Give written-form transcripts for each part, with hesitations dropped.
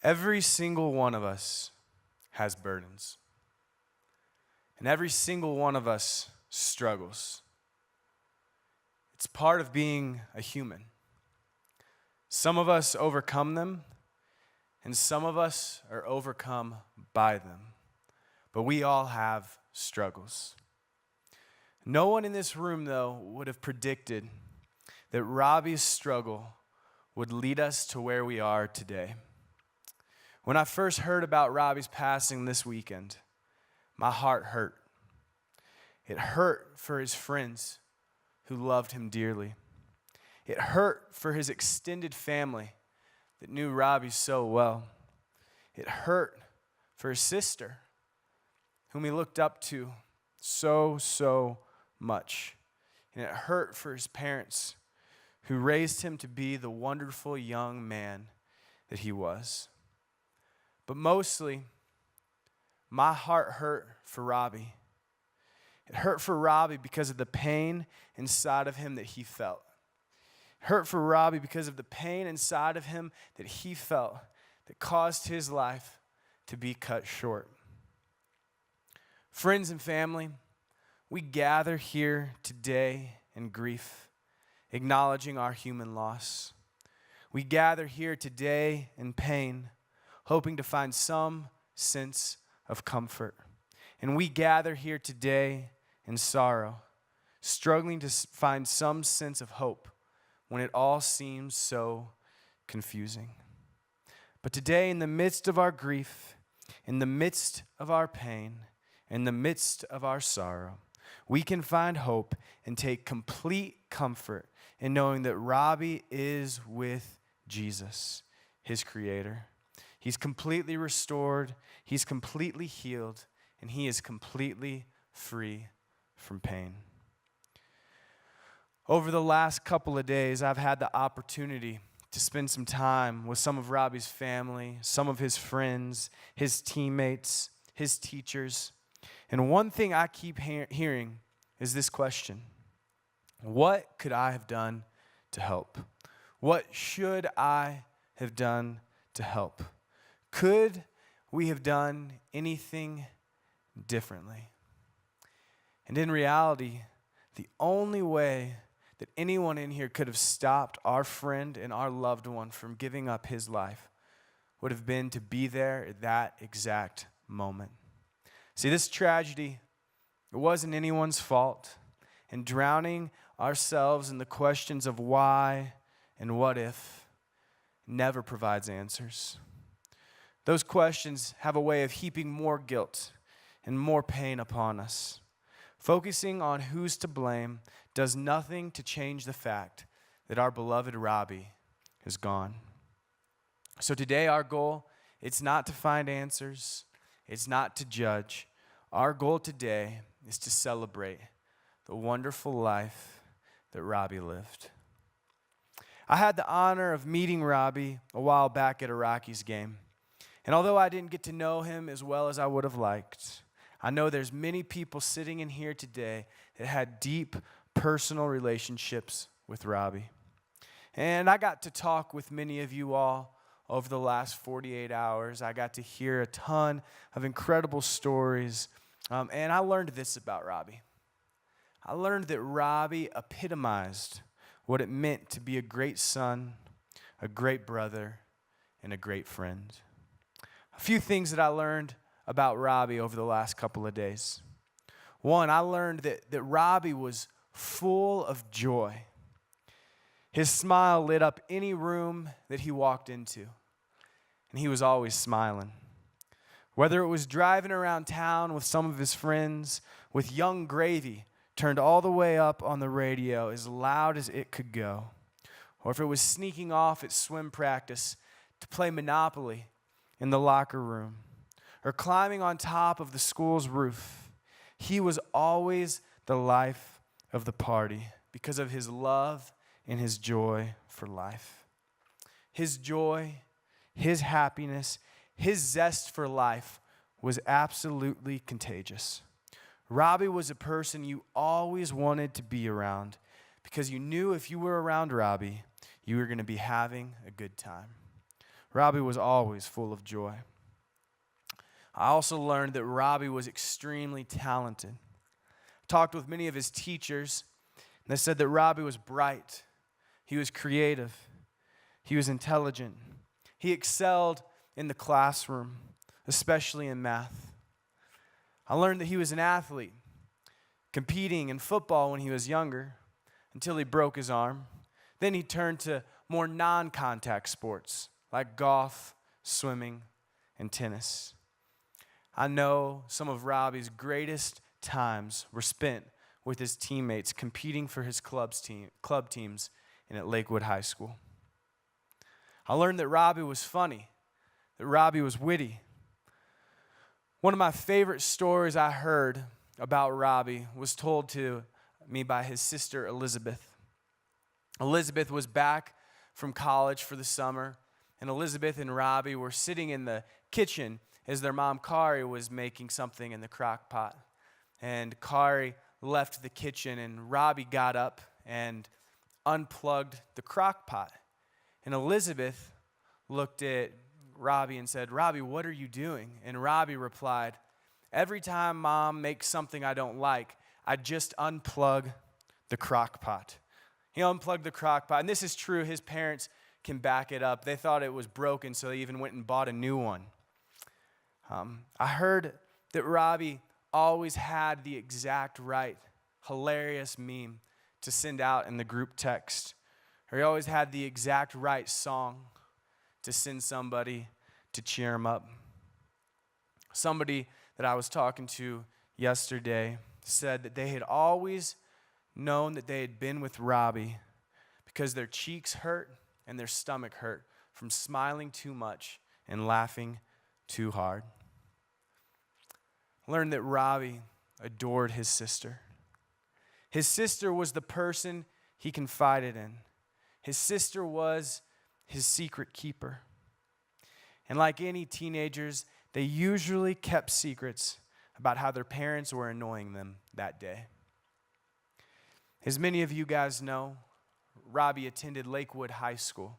Every single one of us has burdens. And every single one of us struggles. It's part of being a human. Some of us overcome them, and some of us are overcome by them. But we all have struggles. No one in this room, though, would have predicted that Robbie's struggle would lead us to where we are today. When I first heard about Robbie's passing this weekend, my heart hurt. It hurt for his friends who loved him dearly. It hurt for his extended family that knew Robbie so well. It hurt for his sister, whom he looked up to so much. And it hurt for his parents, who raised him to be the wonderful young man that he was. But mostly, my heart hurt for Robbie. It hurt for Robbie because of the pain inside of him that he felt. It hurt for Robbie because of the pain inside of him that he felt that caused his life to be cut short. Friends and family, we gather here today in grief, acknowledging our human loss. We gather here today in pain, hoping to find some sense of comfort. And we gather here today in sorrow, struggling to find some sense of hope when it all seems so confusing. But today, in the midst of our grief, in the midst of our pain, in the midst of our sorrow, we can find hope and take complete comfort in knowing that Robbie is with Jesus, his Creator. He's completely restored, he's completely healed, and he is completely free from pain. Over the last couple of days, I've had the opportunity to spend some time with some of Robbie's family, some of his friends, his teammates, his teachers. And one thing I keep hearing is this question: what could I have done to help? What should I have done to help? Could we have done anything differently? And in reality, the only way that anyone in here could have stopped our friend and our loved one from giving up his life would have been to be there at that exact moment. See, this tragedy, it wasn't anyone's fault, and drowning ourselves in the questions of why and what if never provides answers. Those questions have a way of heaping more guilt and more pain upon us. Focusing on who's to blame does nothing to change the fact that our beloved Robbie is gone. So today our goal, it's not to find answers, it's not to judge. Our goal today is to celebrate the wonderful life that Robbie lived. I had the honor of meeting Robbie a while back at a Rockies game. And although I didn't get to know him as well as I would have liked, I know there's many people sitting in here today that had deep personal relationships with Robbie. And I got to talk with many of you all over the last 48 hours. I got to hear a ton of incredible stories. And I learned this about Robbie. I learned that Robbie epitomized what it meant to be a great son, a great brother, and a great friend. A few things that I learned about Robbie over the last couple of days. One, I learned that Robbie was full of joy. His smile lit up any room that he walked into, and he was always smiling. Whether it was driving around town with some of his friends, with Young Gravy turned all the way up on the radio as loud as it could go, or if it was sneaking off at swim practice to play Monopoly in the locker room, or climbing on top of the school's roof, he was always the life of the party because of his love and his joy for life. His joy, his happiness, his zest for life was absolutely contagious. Robbie was a person you always wanted to be around because you knew if you were around Robbie, you were going to be having a good time. Robbie was always full of joy. I also learned that Robbie was extremely talented. I talked with many of his teachers, and they said that Robbie was bright. He was creative. He was intelligent. He excelled in the classroom, especially in math. I learned that he was an athlete, competing in football when he was younger, until he broke his arm. Then he turned to more non-contact sports like golf, swimming, and tennis. I know some of Robbie's greatest times were spent with his teammates competing for his club teams and at Lakewood High School. I learned that Robbie was funny, that Robbie was witty. One of my favorite stories I heard about Robbie was told to me by his sister Elizabeth. Elizabeth was back from college for the summer, and Elizabeth and Robbie were sitting in the kitchen as their mom, Kari, was making something in the crock pot. And Kari left the kitchen, and Robbie got up and unplugged the crock pot. And Elizabeth looked at Robbie and said, "Robbie, what are you doing?" And Robbie replied, "Every time Mom makes something I don't like, I just unplug the crock pot." He unplugged the crock pot, and this is true. His parents can back it up. They thought it was broken, so they even went and bought a new one. I heard that Robbie always had the exact right, hilarious meme to send out in the group text. Or he always had the exact right song to send somebody to cheer him up. Somebody that I was talking to yesterday said that they had always known that they had been with Robbie because their cheeks hurt and their stomach hurt from smiling too much and laughing too hard. Learned that Robbie adored his sister. His sister was the person he confided in. His sister was his secret keeper. And like any teenagers, they usually kept secrets about how their parents were annoying them that day. As many of you guys know, Robbie attended Lakewood High School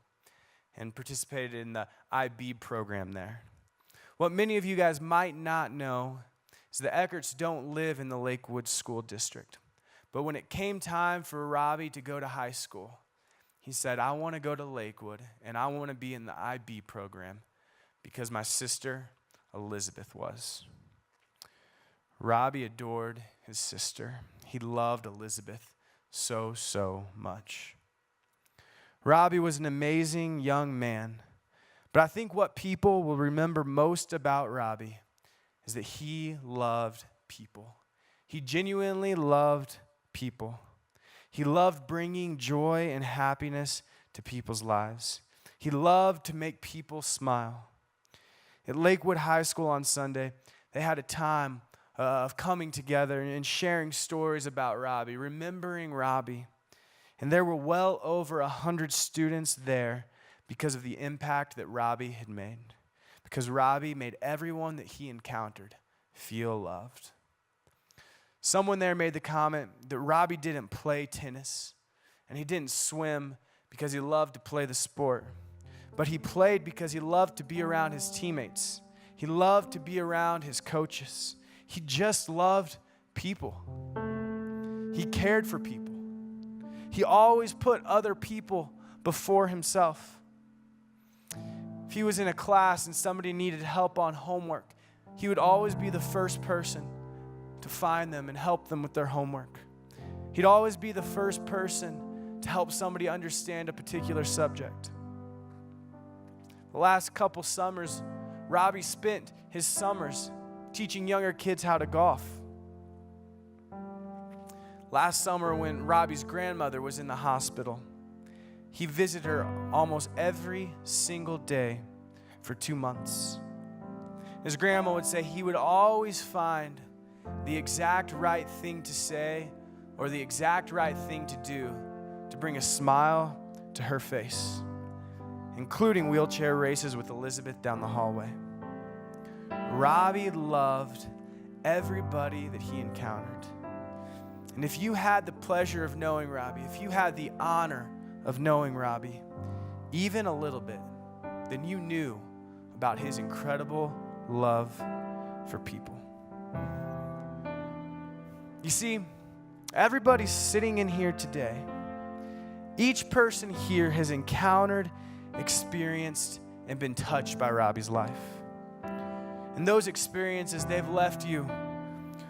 and participated in the IB program there. What many of you guys might not know is the Eckerts don't live in the Lakewood School District. But when it came time for Robbie to go to high school, he said, "I want to go to Lakewood, and I want to be in the IB program because my sister Elizabeth was." Robbie adored his sister. He loved Elizabeth so much. Robbie was an amazing young man, but I think what people will remember most about Robbie is that he loved people. He genuinely loved people. He loved bringing joy and happiness to people's lives. He loved to make people smile. At Lakewood High School on Sunday, they had a time of coming together and sharing stories about Robbie, remembering Robbie. And there were well over 100 students there because of the impact that Robbie had made. Because Robbie made everyone that he encountered feel loved. Someone there made the comment that Robbie didn't play tennis and he didn't swim because he loved to play the sport, but he played because he loved to be around his teammates. He loved to be around his coaches. He just loved people. He cared for people. He always put other people before himself. If he was in a class and somebody needed help on homework, he would always be the first person to find them and help them with their homework. He'd always be the first person to help somebody understand a particular subject. The last couple summers, Robbie spent his summers teaching younger kids how to golf. Last summer, when Robbie's grandmother was in the hospital, he visited her almost every single day for 2 months. His grandma would say he would always find the exact right thing to say or the exact right thing to do to bring a smile to her face, including wheelchair races with Elizabeth down the hallway. Robbie loved everybody that he encountered. And if you had the pleasure of knowing Robbie, if you had the honor of knowing Robbie, even a little bit, than you knew about his incredible love for people. You see, everybody sitting in here today, each person here has encountered, experienced, and been touched by Robbie's life. And those experiences, they've left you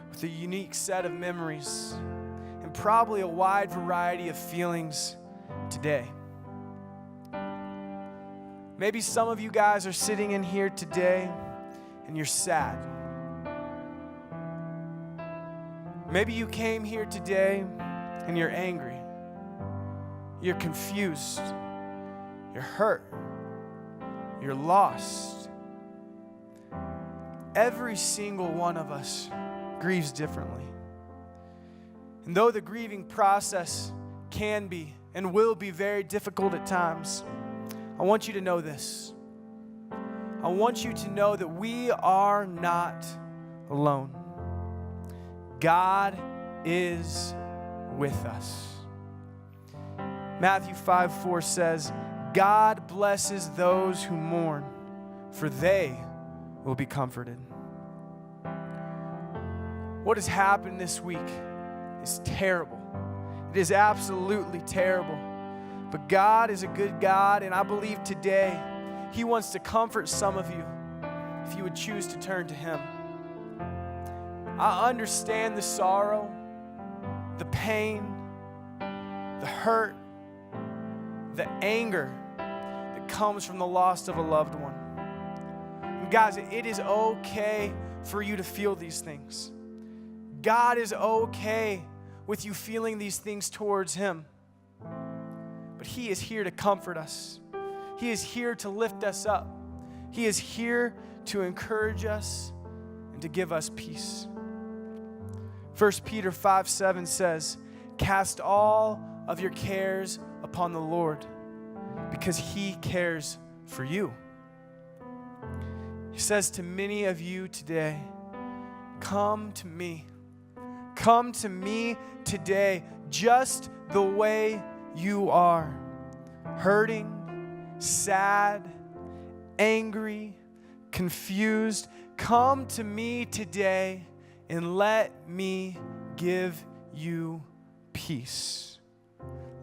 with a unique set of memories and probably a wide variety of feelings today. Maybe some of you guys are sitting in here today and you're sad. Maybe you came here today and you're angry. You're confused. You're hurt. You're lost. Every single one of us grieves differently. And though the grieving process can be and will be very difficult at times, I want you to know this. I want you to know that we are not alone. God is with us. Matthew 5:4 says, God blesses those who mourn, for they will be comforted. What has happened this week is terrible. It is absolutely terrible. But God is a good God, and I believe today He wants to comfort some of you if you would choose to turn to Him. I understand the sorrow, the pain, the hurt, the anger that comes from the loss of a loved one. And guys, it is okay for you to feel these things. God is okay with you feeling these things towards Him. But He is here to comfort us. He is here to lift us up. He is here to encourage us and to give us peace. 1 Peter 5:7 says, cast all of your cares upon the Lord, because He cares for you. He says to many of you today, come to me. Come to me today, just the way you are. Hurting, sad, angry, confused. Come to me today and let me give you peace.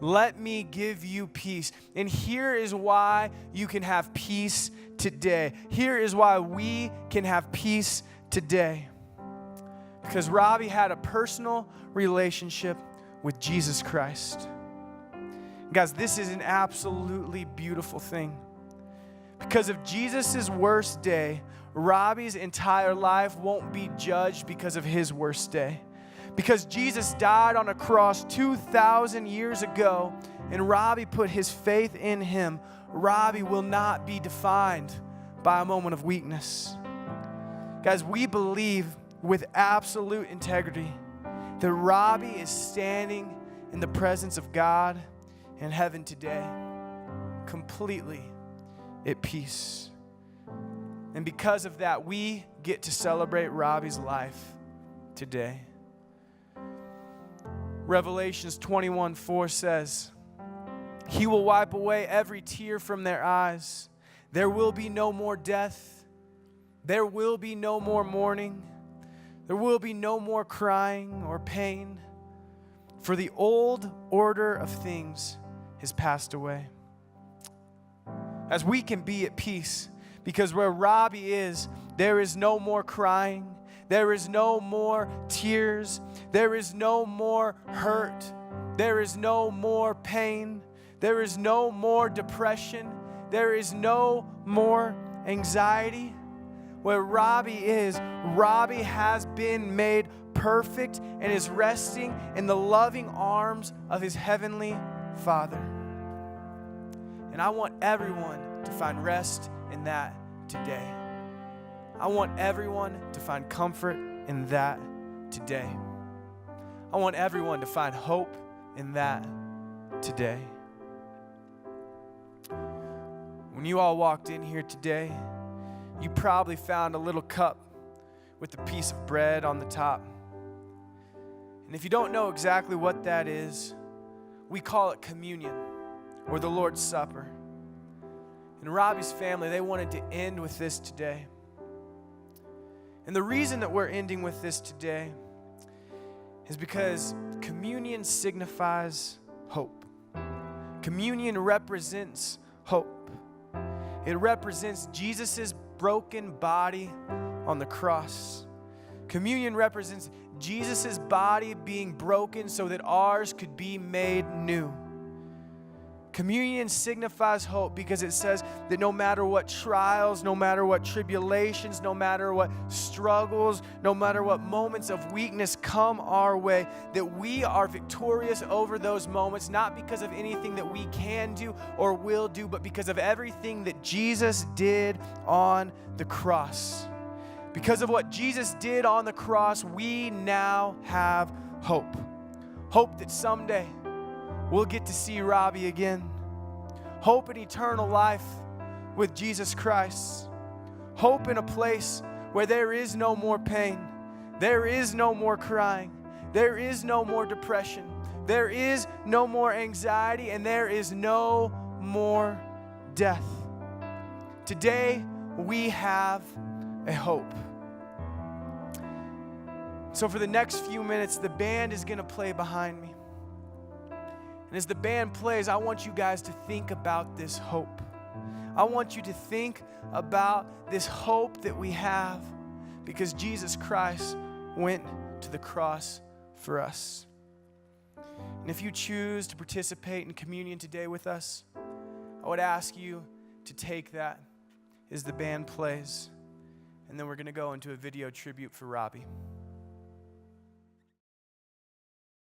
Let me give you peace. And here is why you can have peace today. Here is why we can have peace today. Because Robbie had a personal relationship with Jesus Christ. Guys, this is an absolutely beautiful thing. Because of Jesus' worst day, Robbie's entire life won't be judged because of his worst day. Because Jesus died on a cross 2,000 years ago, and Robbie put his faith in Him, Robbie will not be defined by a moment of weakness. Guys, we believe with absolute integrity that Robbie is standing in the presence of God in heaven today, completely at peace. And because of that, we get to celebrate Robbie's life today. Revelations 21:4 says, He will wipe away every tear from their eyes. There will be no more death. There will be no more mourning. There will be no more crying or pain, for the old order of things has passed away. As we can be at peace, because where Robbie is, there is no more crying. There is no more tears. There is no more hurt. There is no more pain. There is no more depression. There is no more anxiety. Where Robbie is, Robbie has been made perfect and is resting in the loving arms of his heavenly Father. And I want everyone to find rest in that today. I want everyone to find comfort in that today. I want everyone to find hope in that today. When you all walked in here today, you probably found a little cup with a piece of bread on the top. And if you don't know exactly what that is, we call it communion or the Lord's Supper. And Robbie's family, they wanted to end with this today. And the reason that we're ending with this today is because communion signifies hope. Communion represents hope. It represents Jesus' broken body on the cross. Communion represents Jesus' body being broken so that ours could be made new. Communion signifies hope because it says that no matter what trials, no matter what tribulations, no matter what struggles, no matter what moments of weakness come our way, that we are victorious over those moments, not because of anything that we can do or will do, but because of everything that Jesus did on the cross. Because of what Jesus did on the cross, we now have hope. Hope that someday we'll get to see Robbie again. Hope in eternal life with Jesus Christ. Hope in a place where there is no more pain. There is no more crying. There is no more depression. There is no more anxiety, and there is no more death. Today, we have a hope. So for the next few minutes, the band is going to play behind me. And as the band plays, I want you guys to think about this hope. I want you to think about this hope that we have because Jesus Christ went to the cross for us. And if you choose to participate in communion today with us, I would ask you to take that as the band plays. And then we're going to go into a video tribute for Robbie.